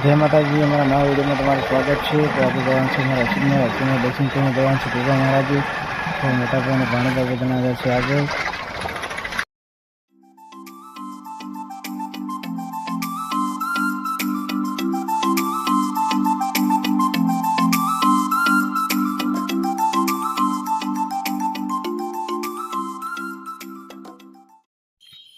जय माता जी। हमारा नवा वीडियो में तुम्हारा स्वागत है। तो आज जवान से हमारा अश्विन में दर्शन करने जवान से गोगा महाराज तो मोटा भाई पानी का बदना है आगे।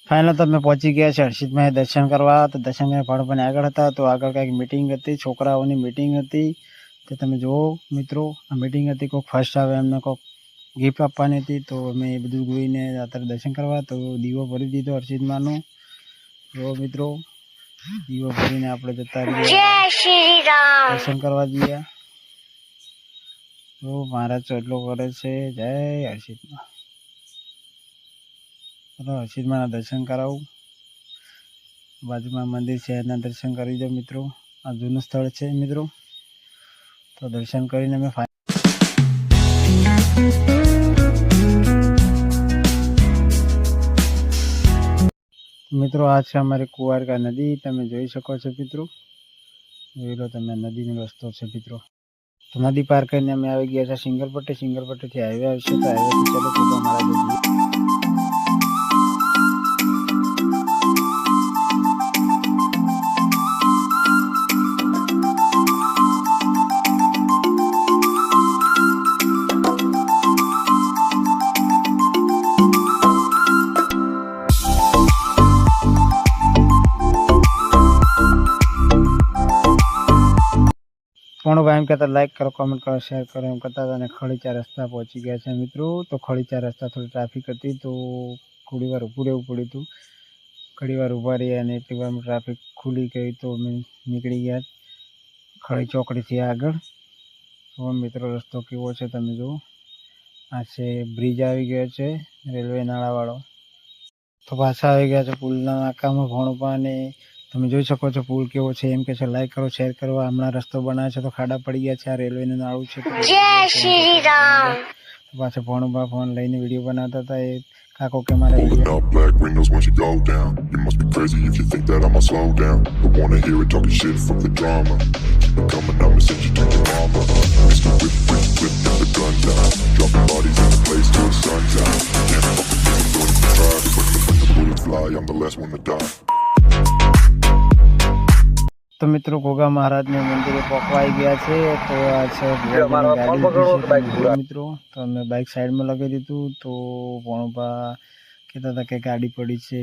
फाइनल तो मैं पहुंची गया है हर्षित में दर्शन करवा। तो दर्शन में भाड़पने आगळ था तो आगळ कई मीटिंग थी, छोकराओनी मीटिंग थी। तो तमे जो मित्रों आ मीटिंग थी कोई फर्स्ट आवे एमने कोई गिफ्ट आपवानी थी। तो अमे ए बधुं जोईने अत्यारे दर्शन करवा तो दीवो भरी दीधो हर्षित मानो। जो मित्रों दीवो भरीने आपणे जता रह्या जय श्री राम दर्शन करवा दिया। तो महाराज तो एटलो करे छे जय हर्षित मां। चलो हर्षित मां दर्शन करावू। बाजू में मंदिर है एना दर्शन कर दो मित्रों। आ जूनु स्थल है मित्रों। तो दर्शन करीने मैं मित्रों आज है हमारे कुवार का नदी तमे जोई सको छो मित्रों। जोई लो तमे नदी नो रस्तो छे मित्रों। तो नदी पार करीने अमे आवी गया छे सिंगलपट्टी। सिंगलपट्टी थी हाईवे आवशे तो हाईवे थी चलो गोगा महाराज। पण भाई एम कहता लाइक करो, कमेंट करो, शेयर करो एम कहता था। खड़ीचा रस्ता पहुंची गया है मित्रों। तो खड़ीचा रस्ता थोड़ी ट्राफिक थी तो थोड़ी बार ऊपर रहવું પડ્યું હતું। घड़ी बार उभा रही और एटली बार ट्राफिक खुली गई तो मैं निकली गया खड़ी चौकड़ी थी आगळ। तो मित्रों रस्तो केवो छे तमे जो आ छे ब्रिज आई गयो छे रेलवे नाळा वाळो। तो पाछा आई गया छे पुलना नाकामां भणपा ने તમે જોઈ શકો છો પુલ કેવો છે। એમ કે છે લાઈક કરો, શેર કરો। હમણાં રસ્તો બનાવે છે તો ખાડા પડી ગયા છે। આ રેલવેનું નાળું છે। જય શ્રી રામ। પાછો ભણુભા ફોન લઈને વિડીયો બનાવતા હતા એ કાકો કે મારે black windows once you go down. You must be crazy if you think that I'ma slow down. Don't wanna hear it talking shit from the drama. Keep it coming, I'ma send you to your mama. Mr. Whip, whip, whip, get the guns out. Dropping bodies in the place till the sun's out. Can't fuck with me, don't even try. When the bullets fly, I'm the last one to die. तो मित्रों गोगा महाराज ने मंदिर पहुंचवाई गया है। तो आज मित्रों तो मैं बाइक साइड में लगा दी थी। तो भणुभा कहता था कि गाड़ी पड़ी है,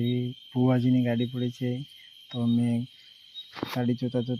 फुवाजी की गाड़ी पड़ी है। तो मैं गाड़ी जोता जोता